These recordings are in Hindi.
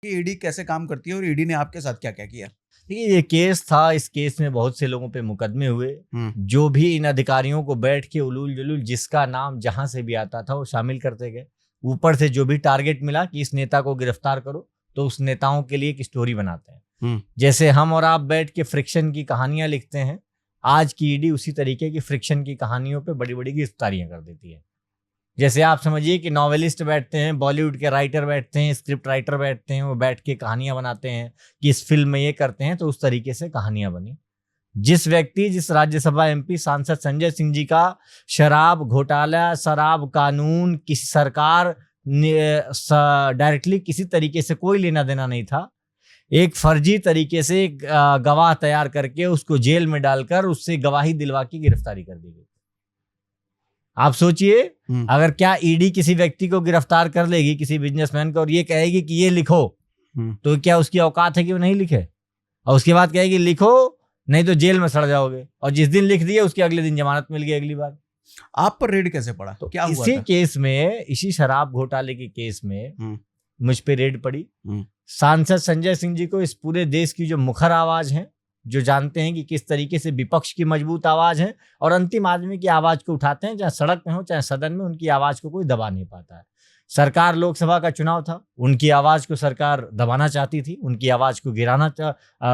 कि ईडी कैसे काम करती है और ईडी ने आपके साथ क्या-क्या किया? देखिए, ये केस था, इस केस में बहुत से लोगों पे मुकदमे हुए। जो भी इन अधिकारियों को बैठ के उलूल-जुलूल जिसका नाम जहां से भी आता था वो शामिल करते गए। ऊपर से जो भी टारगेट मिला कि इस नेता को गिरफ्तार करो, तो उस नेताओं के लिए एक स्टोरी बनाते हैं। जैसे हम और आप बैठ के फ्रिक्शन की कहानियां लिखते हैं, आज की ईडी उसी तरीके की फ्रिक्शन की कहानियों पे बड़ी बड़ी गिरफ्तारियां कर देती है। जैसे आप समझिए कि नॉवेलिस्ट बैठते हैं, बॉलीवुड के राइटर बैठते हैं, स्क्रिप्ट राइटर बैठते हैं, वो बैठ के कहानियां बनाते हैं कि इस फिल्म में ये करते हैं, तो उस तरीके से कहानियां बनी। जिस राज्यसभा एमपी सांसद संजय सिंह जी का शराब घोटाला, शराब कानून, किसी सरकार डायरेक्टली किसी तरीके से कोई लेना देना नहीं था, एक फर्जी तरीके से गवाह तैयार करके उसको जेल में डालकर उससे गवाही दिलवा की गिरफ्तारी कर दी गई। आप सोचिए, अगर क्या ईडी किसी व्यक्ति को गिरफ्तार कर लेगी, किसी बिजनेसमैन को, और ये कहेगी कि ये लिखो, तो क्या उसकी औकात है कि वो नहीं लिखे? और उसके बाद कहेगी लिखो, नहीं तो जेल में सड़ जाओगे, और जिस दिन लिख दिए उसके अगले दिन जमानत मिल गई अगली बार। आप पर रेड कैसे पड़ा? तो क्या हुआ इसी था? केस में, इसी शराब घोटाले के केस में मुझ पे रेड पड़ी। सांसद संजय सिंह जी को इस पूरे देश की जो मुखर आवाज है, जो जानते हैं कि किस तरीके से विपक्ष की मजबूत आवाज है और अंतिम आदमी की आवाज को उठाते हैं, चाहे सड़क में हो चाहे सदन में, उनकी आवाज को कोई दबा नहीं पाता है। सरकार, लोकसभा का चुनाव था, उनकी आवाज को सरकार दबाना चाहती थी, उनकी आवाज को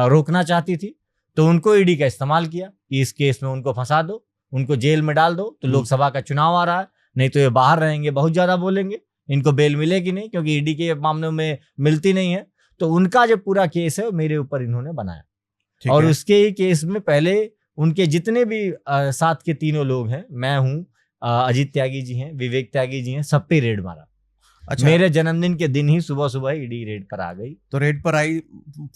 रोकना चाहती थी, तो उनको ईडी का इस्तेमाल किया कि इस केस में उनको फंसा दो, उनको जेल में डाल दो, तो लोकसभा का चुनाव आ रहा है, नहीं तो ये बाहर रहेंगे, बहुत ज्यादा बोलेंगे, इनको बेल मिलेगी नहीं, क्योंकि ईडी के मामलों में मिलती नहीं है। तो उनका जो पूरा केस है वो मेरे ऊपर इन्होंने बनाया। और उसके ही केस में पहले उनके जितने भी साथ के तीनों लोग हैं, मैं हूँ, अजीत त्यागी जी हैं, विवेक त्यागी जी हैं, सब पे रेड मारा। अच्छा। मेरे जन्मदिन के दिन ही सुबह सुबह ईडी रेड पर आ गई। तो रेड पर आई,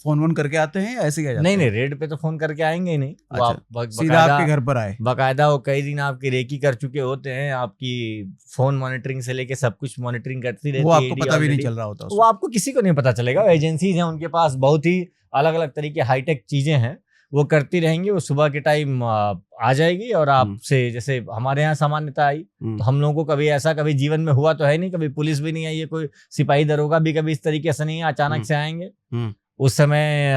फोन करके आते हैं या ऐसे ही आ जाते हैं? नहीं, रेड पे तो फोन करके आएंगे ही नहीं। अच्छा, सीधा आपके घर पर आए? बाकायदा वो कई दिन आपकी रेकी कर चुके होते हैं, आपकी फोन मॉनिटरिंग से लेके सब कुछ मॉनिटरिंग करती रहती है। वो आपको पता भी नहीं चल रहा होता? वो आपको किसी को नहीं पता चलेगा। एजेंसीज हैं, उनके पास बहुत ही अलग अलग तरीके हाईटेक चीजें हैं, वो करती रहेंगी। वो सुबह के टाइम आ जाएगी और आपसे, जैसे हमारे यहाँ सामान्यता आई, तो हम लोगों को कभी ऐसा कभी जीवन में हुआ तो है नहीं, कभी पुलिस भी नहीं आई है, कोई सिपाही दरोगा भी कभी इस तरीके से नहीं है, अचानक से आएंगे। उस समय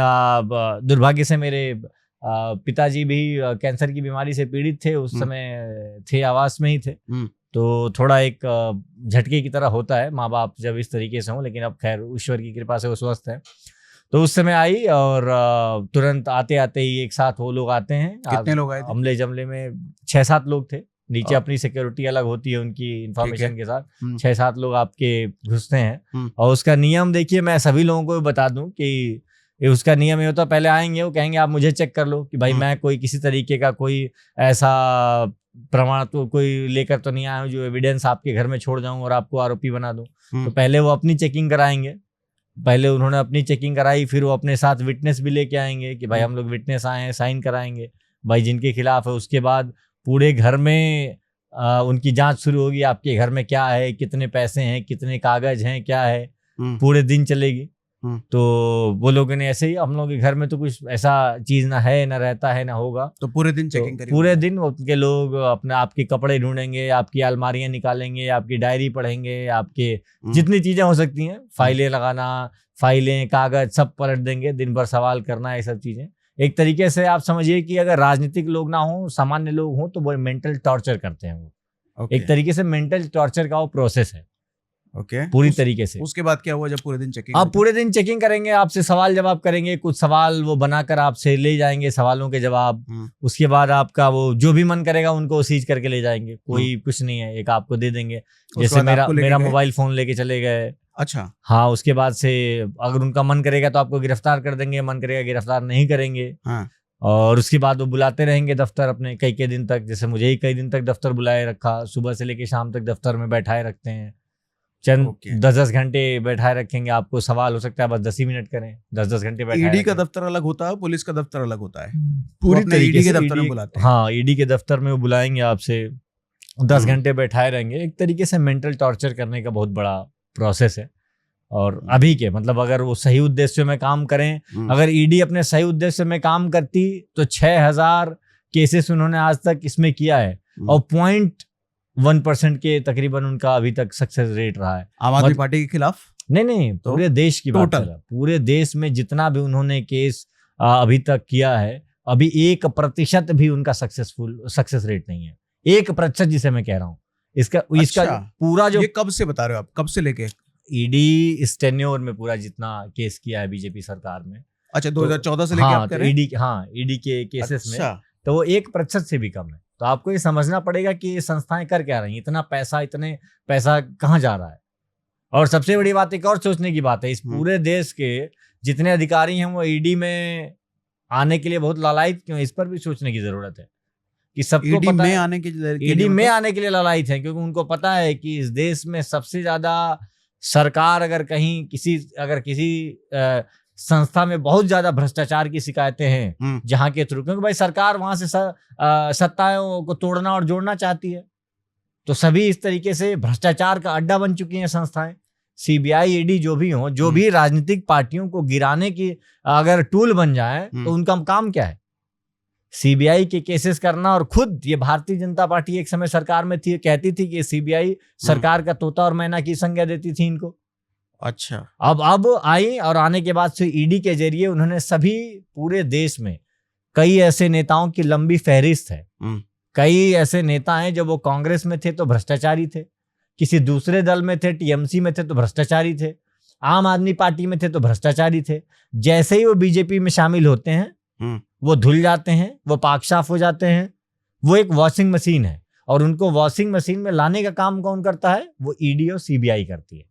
दुर्भाग्य से मेरे पिताजी भी कैंसर की बीमारी से पीड़ित थे, उस समय थे, आवास में ही थे, तो थोड़ा एक झटके की तरह होता है माँ बाप जब इस तरीके से हो, लेकिन अब खैर ईश्वर की कृपा से वो स्वस्थ है। तो उस समय आई और तुरंत आते आते ही एक साथ वो लोग आते हैं। कितने लोग आए थे? हमले जमले में 6-7 लोग थे। नीचे अपनी सिक्योरिटी अलग होती है उनकी इंफॉर्मेशन के साथ, 6-7 लोग आपके घुसते हैं। और उसका नियम देखिए, मैं सभी लोगों को बता दूं कि उसका नियम ये होता है, पहले आएंगे, वो कहेंगे आप मुझे चेक कर लो कि भाई मैं कोई किसी तरीके का कोई ऐसा प्रमाण तो कोई लेकर तो नहीं आया हूँ जो एविडेंस आपके घर में छोड़ जाऊं और आपको आरोपी बना दूं। तो पहले वो अपनी चेकिंग कराएंगे। पहले उन्होंने अपनी चेकिंग कराई, फिर वो अपने साथ विटनेस भी लेके आएंगे कि भाई हम लोग विटनेस आए हैं, साइन कराएंगे भाई जिनके खिलाफ है। उसके बाद पूरे घर में उनकी जांच शुरू होगी, आपके घर में क्या है, कितने पैसे हैं, कितने कागज हैं, क्या है, पूरे दिन चलेगी। तो वो लोगों ने ऐसे ही, हम लोग के घर में तो कुछ ऐसा चीज ना है, ना रहता है, ना होगा, तो पूरे दिन चेकिंग करेंगे। पूरे दिन उनके लोग अपने आपके कपड़े ढूंढेंगे, आपकी अलमारियां निकालेंगे, आपकी डायरी पढ़ेंगे, आपके जितनी चीजें हो सकती हैं, फाइलें लगाना, फाइलें, कागज सब पलट देंगे, दिन भर सवाल करना, ये सब चीजें। एक तरीके से आप समझिए कि अगर राजनीतिक लोग ना हो, सामान्य लोग हो, तो वो मेंटल टॉर्चर करते हैं वो। एक तरीके से मेंटल टॉर्चर का वो प्रोसेस है। पूरी तरीके से। उसके बाद क्या हुआ जब पूरे दिन चेकिंग? आप पूरे दिन चेकिंग करेंगे, आपसे सवाल जवाब करेंगे, कुछ सवाल वो बनाकर आपसे ले जाएंगे, सवालों के जवाब। उसके बाद आपका वो जो भी मन करेगा उनको सीज करके ले जाएंगे, कोई कुछ नहीं है, एक आपको दे देंगे। जैसे मेरा मोबाइल फोन लेके चले गए। अच्छा। हाँ, उसके बाद से अगर उनका मन करेगा तो आपको गिरफ्तार कर देंगे, मन करेगा गिरफ्तार नहीं करेंगे। हाँ। और उसके बाद वो बुलाते रहेंगे दफ्तर अपने कई दिन तक। जैसे मुझे ही कई दिन तक दफ्तर बुलाए रखा, सुबह से लेके शाम तक दफ्तर में बैठाए रखते हैं। चंद 10-10 घंटे बैठाए रखेंगे, आपको सवाल हो सकता है बस 10 ही मिनट करें, 10-10 घंटे बैठाए। ईडी का दफ्तर अलग होता है, पुलिस का दफ्तर अलग होता है, पूरी तरीके से दफ्तर में बुलाते हैं। हाँ, ईडी के दफ्तर में वो बुलाएंगे, आपसे 10 घंटे बैठाए रहेंगे। एक तरीके से मेंटल टॉर्चर करने का बहुत बड़ा प्रोसेस है। और अभी के मतलब अगर वो सही उद्देश्य में काम करें, अगर ईडी अपने सही उद्देश्य में काम करती तो 6000 केसेस उन्होंने आज तक इसमें किया है और 0.1% के तकरीबन उनका अभी तक सक्सेस रेट रहा है। आम आदमी पार्टी के खिलाफ नहीं, तो पूरे देश की बात total? कर रहा हूं। पूरे देश में जितना भी उन्होंने केस अभी तक किया है, अभी 1% भी उनका सक्सेस रेट नहीं है। 1% जिसे मैं कह रहा हूँ, इसका अच्छा, पूरा जो ये कब से बता रहे हो आप, कब से लेके? ईडी इस टेन्योर में पूरा जितना केस किया है बीजेपी सरकार में, अच्छा, 2014 से लेके हाँ, आप तो कह रहे हैं? ईडी के केसेस में, अच्छा, तो वो 1% से भी कम है। तो आपको ये समझना पड़ेगा कि ये संस्थाएं कर क्या रही हैं, इतने पैसा कहाँ जा रहा है। और सबसे बड़ी बात, एक और सोचने की बात है, इस पूरे देश के जितने अधिकारी हैं वो ईडी में आने के लिए बहुत लालायित क्यों है, इस पर भी सोचने की जरूरत है कि सबको ईडी पता में है, आने के लिए ईडी में मतलब? आने के लिए लालायित है, क्योंकि उनको पता है कि इस देश में सबसे ज्यादा सरकार अगर किसी संस्था में बहुत ज्यादा भ्रष्टाचार की शिकायतें हैं जहां के थ्रू, क्योंकि भाई सरकार वहां से सत्ताओं को तोड़ना और जोड़ना चाहती है, तो सभी इस तरीके से भ्रष्टाचार का अड्डा बन चुकी हैं संस्थाएं। सीबीआई, ईडी जो भी हो, जो भी राजनीतिक पार्टियों को गिराने की अगर टूल बन जाए तो उनका काम क्या है? सीबीआई के केसेस करना। और खुद ये भारतीय जनता पार्टी एक समय सरकार में थी, कहती थी कि सीबीआई सरकार का तोता और मैना की संज्ञा देती थी इनको। अच्छा, अब आई, और आने के बाद से ईडी के जरिए उन्होंने सभी पूरे देश में कई ऐसे नेताओं की लंबी फहरिस्त है। कई ऐसे नेता हैं जो वो कांग्रेस में थे तो भ्रष्टाचारी थे, किसी दूसरे दल में थे, टीएमसी में थे तो भ्रष्टाचारी थे, आम आदमी पार्टी में थे तो भ्रष्टाचारी थे। जैसे ही वो बीजेपी में शामिल होते हैं वो धुल जाते हैं, वो पाक साफ हो जाते हैं। वो एक वॉशिंग मशीन है, और उनको वॉशिंग मशीन में लाने का काम कौन करता है? वो ईडी और सीबीआई करती है।